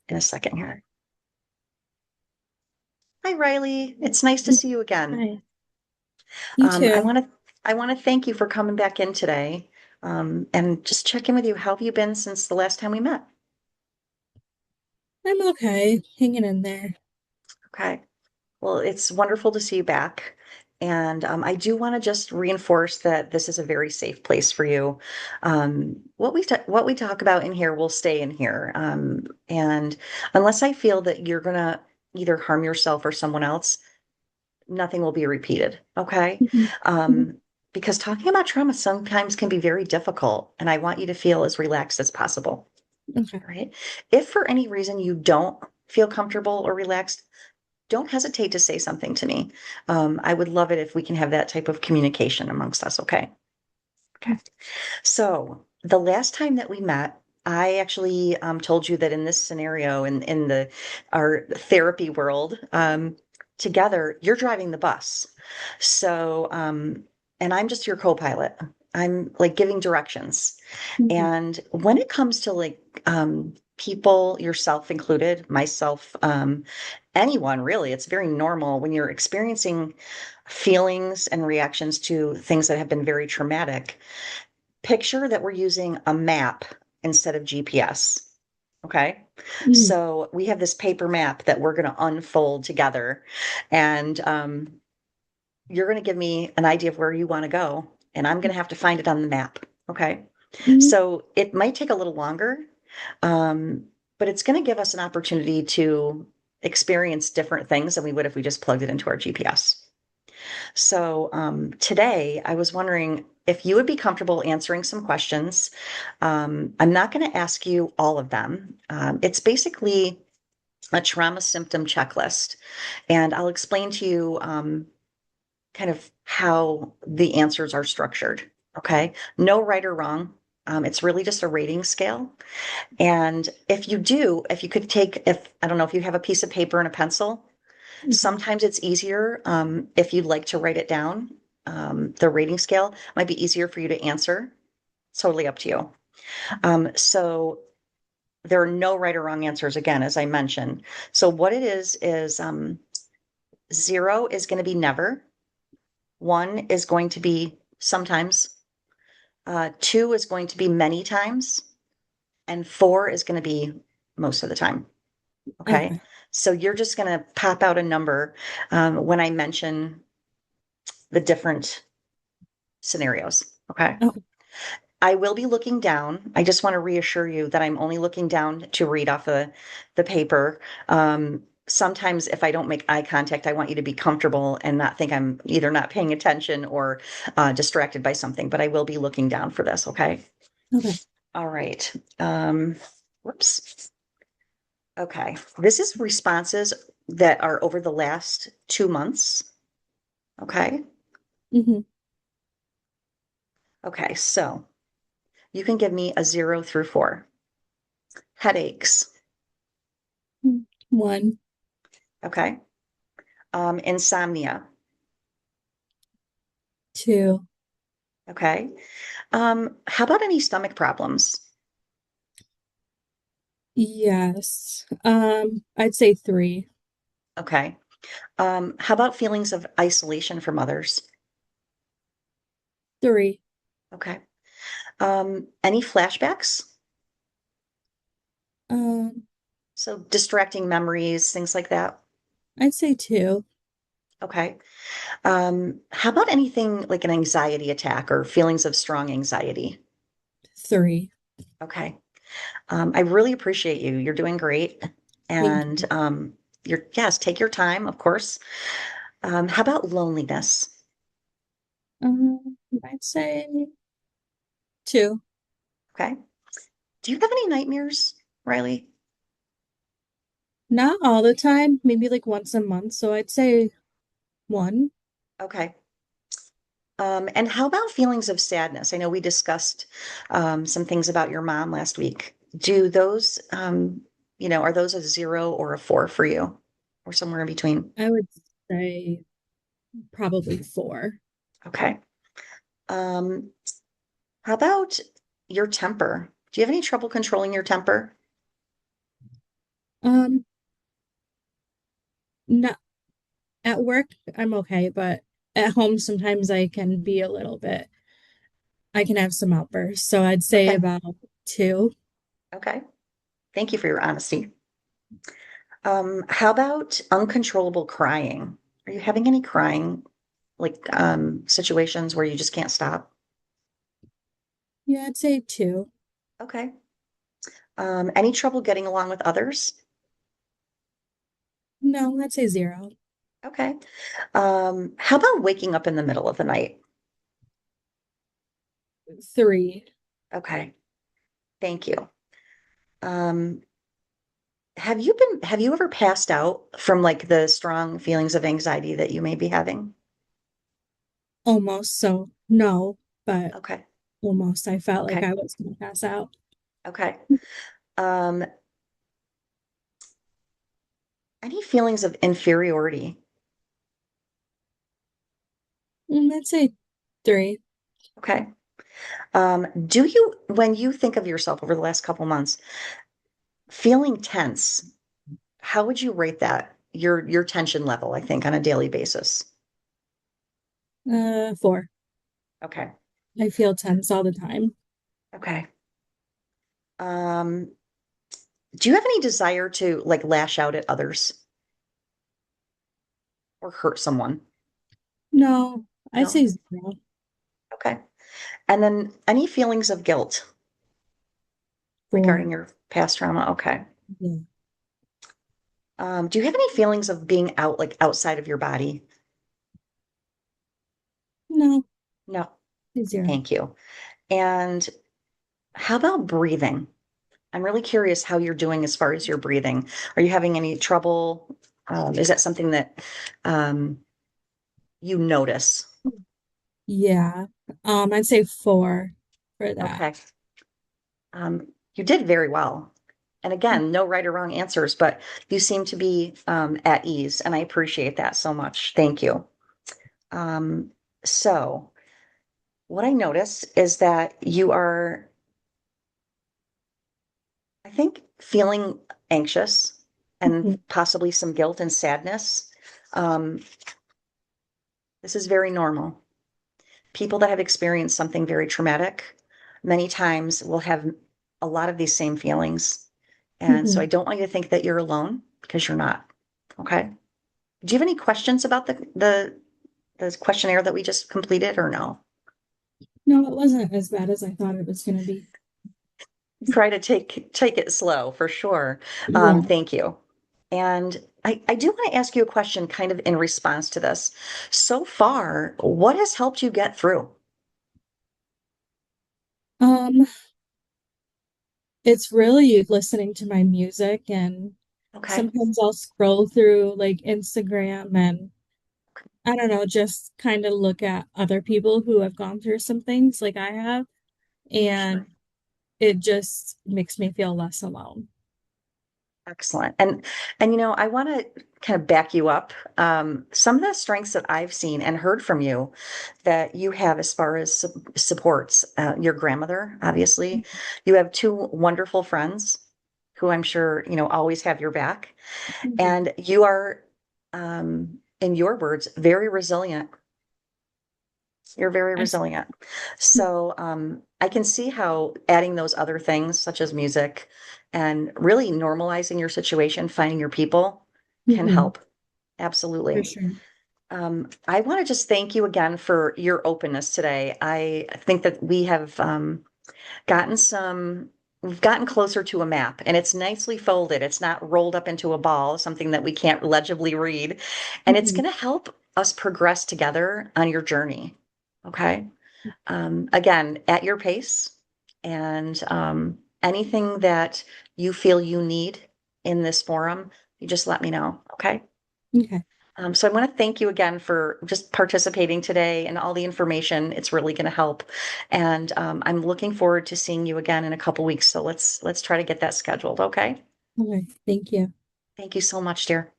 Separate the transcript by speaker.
Speaker 1: in a second here. Hi, Riley. It's nice to see you again.
Speaker 2: Hi. You
Speaker 1: I
Speaker 2: too.
Speaker 1: want to thank you for coming back in today, and just check in with you. How have you been since the last time we met?
Speaker 2: I'm okay, hanging in there.
Speaker 1: Okay. Well, it's wonderful to see you back. And I do want to just reinforce that this is a very safe place for you. What we talk about in here will stay in here. And unless I feel that you're gonna either harm yourself or someone else, nothing will be repeated. Okay.
Speaker 2: Mhm. Mhm.
Speaker 1: Um, because talking about trauma sometimes can be very difficult, and I want you to feel as relaxed as possible.
Speaker 2: Okay.
Speaker 1: All right. If for any reason you don't feel comfortable or relaxed, don't hesitate to say something to me. I would love it if we can have that type of communication amongst us. Okay. Okay. So the last time that we met, I actually told you that in this scenario, in the our therapy world, together, you're driving the bus. So, and I'm just your co-pilot. I'm like giving directions.
Speaker 2: Mhm.
Speaker 1: And when it comes to like people, yourself included, myself, anyone really, it's very normal when you're experiencing feelings and reactions to things that have been very traumatic. Picture that we're using a map instead of GPS. Okay.
Speaker 2: Mhm.
Speaker 1: So we have this paper map that we're going to unfold together. And you're going to give me an idea of where you want to go. And I'm going to have to find it on the map. Okay.
Speaker 2: Mhm.
Speaker 1: So it might take a little longer, um, but it's going to give us an opportunity to experience different things than we would if we just plugged it into our GPS. So today I was wondering if you would be comfortable answering some questions. I'm not going to ask you all of them. It's basically a trauma symptom checklist, and I'll explain to you kind of how the answers are structured. Okay. No right or wrong. It's really just a rating scale. And if you could take, if I don't know if you have a piece of paper and a pencil,
Speaker 2: Mhm.
Speaker 1: sometimes it's easier if you'd like to write it down. The rating scale might be easier for you to answer. It's totally up to you. So there are no right or wrong answers, again, as I mentioned. So what it is zero is going to be never, one is going to be sometimes, two is going to be many times, and four is going to be most of the time. Okay.
Speaker 2: Okay.
Speaker 1: So you're just going to pop out a number when I mention the different scenarios. Okay.
Speaker 2: Okay.
Speaker 1: I will be looking down. I just want to reassure you that I'm only looking down to read off the paper. Sometimes if I don't make eye contact, I want you to be comfortable and not think I'm either not paying attention or distracted by something, but I will be looking down for this. Okay.
Speaker 2: Okay.
Speaker 1: All right. Um, whoops. Okay. This is responses that are over the last 2 months. Okay.
Speaker 2: Mhm.
Speaker 1: Okay. So you can give me a 0 through 4. Headaches.
Speaker 2: One,
Speaker 1: Okay. Insomnia.
Speaker 2: two,
Speaker 1: Okay. How about any stomach problems?
Speaker 2: yes. I'd say three,
Speaker 1: Okay. How about feelings of isolation from others?
Speaker 2: three.
Speaker 1: Okay. Any flashbacks?
Speaker 2: Um,
Speaker 1: So distracting memories, things like that.
Speaker 2: I'd say two,
Speaker 1: Okay. How about anything like an anxiety attack or feelings of strong anxiety?
Speaker 2: three.
Speaker 1: Okay. I really appreciate you. You're doing great.
Speaker 2: Thank
Speaker 1: And
Speaker 2: you.
Speaker 1: yes, take your time, of course. How about loneliness?
Speaker 2: I'd say two.
Speaker 1: Okay. Do you have any nightmares, Riley?
Speaker 2: Not all the time, maybe like once a month. So I'd say one.
Speaker 1: Okay. And how about feelings of sadness? I know we discussed some things about your mom last week. Do those, are those a 0 or a 4 for you, or somewhere in between?
Speaker 2: I would say probably four.
Speaker 1: Okay. Um, how about your temper? Do you have any trouble controlling your temper?
Speaker 2: Um, not at work, I'm okay, but at home sometimes I can be a little bit, I can have some outbursts. So I'd say
Speaker 1: Okay.
Speaker 2: about two.
Speaker 1: Okay. Thank you for your honesty. How about uncontrollable crying? Are you having any crying, like situations where you just can't stop?
Speaker 2: Yeah, I'd say two.
Speaker 1: Okay. Any trouble getting along with others?
Speaker 2: No, I'd say zero.
Speaker 1: Okay. How about waking up in the middle of the night?
Speaker 2: Three.
Speaker 1: Okay. Thank you. Um, have you ever passed out from like the strong feelings of anxiety that you may be having?
Speaker 2: Almost. So no, but
Speaker 1: Okay.
Speaker 2: almost. I felt like
Speaker 1: Okay.
Speaker 2: I was gonna pass out.
Speaker 1: Okay. Um, any feelings of inferiority?
Speaker 2: I'd say three.
Speaker 1: Okay. Do you, when you think of yourself over the last couple months, feeling tense, how would you rate that? Your tension level, I think, on a daily basis.
Speaker 2: Four.
Speaker 1: Okay.
Speaker 2: I feel tense all the time.
Speaker 1: Okay. Um, do you have any desire to like lash out at others or hurt someone?
Speaker 2: No, I'd
Speaker 1: No?
Speaker 2: say zero.
Speaker 1: Okay. And then any feelings of guilt
Speaker 2: Four.
Speaker 1: regarding your past trauma? Okay.
Speaker 2: Yeah.
Speaker 1: Do you have any feelings of being out, like outside of your body?
Speaker 2: No,
Speaker 1: No.
Speaker 2: zero.
Speaker 1: Thank you. And how about breathing? I'm really curious how you're doing as far as your breathing. Are you having any trouble? Is that something that um, you notice?
Speaker 2: Yeah. I'd say four for that.
Speaker 1: Okay. You did very well. And again, no right or wrong answers, but you seem to be at ease, and I appreciate that so much. Thank you. Um, so, what I notice is that you are, I think, feeling anxious and
Speaker 2: Mhm.
Speaker 1: possibly some guilt and sadness. Um, this is very normal. People that have experienced something very traumatic many times will have a lot of these same feelings. And so I
Speaker 2: Mhm.
Speaker 1: don't want you to think that you're alone because you're not. Okay. Do you have any questions about the questionnaire that we just completed or no?
Speaker 2: No, it wasn't as bad as I thought it was gonna be.
Speaker 1: Try to take it slow for sure.
Speaker 2: Yeah.
Speaker 1: Thank you. And I do want to ask you a question kind of in response to this. So far, what has helped you get through?
Speaker 2: Um, it's really listening to my music and
Speaker 1: Okay.
Speaker 2: sometimes I'll scroll through like Instagram and I don't know, just kind of look at other people who have gone through some things like I have,
Speaker 1: For
Speaker 2: and
Speaker 1: sure.
Speaker 2: it just makes me feel less alone.
Speaker 1: Excellent. And I want to kind of back you up. Some of the strengths that I've seen and heard from you that you have as far as supports, your grandmother, obviously. You have two wonderful friends who I'm sure, always have your back.
Speaker 2: Mhm.
Speaker 1: And you are, in your words, very resilient. You're very
Speaker 2: I,
Speaker 1: resilient. So I can see how adding those other things, such as music and really normalizing your situation, finding your people, can
Speaker 2: Mhm.
Speaker 1: help.
Speaker 2: For
Speaker 1: Absolutely.
Speaker 2: sure.
Speaker 1: I want to just thank you again for your openness today. I think that we have gotten some, we've gotten closer to a map and it's nicely folded. It's not rolled up into a ball, something that we can't legibly read. And it's
Speaker 2: Mhm.
Speaker 1: going to help us progress together on your journey. Okay. Again, at your pace and anything that you feel you need in this forum, you just let me know. Okay.
Speaker 2: Okay.
Speaker 1: So I want to thank you again for just participating today and all the information. It's really going to help. And I'm looking forward to seeing you again in a couple weeks. So let's try to get that scheduled. Okay.
Speaker 2: Okay. Thank you.
Speaker 1: Thank you so much, dear.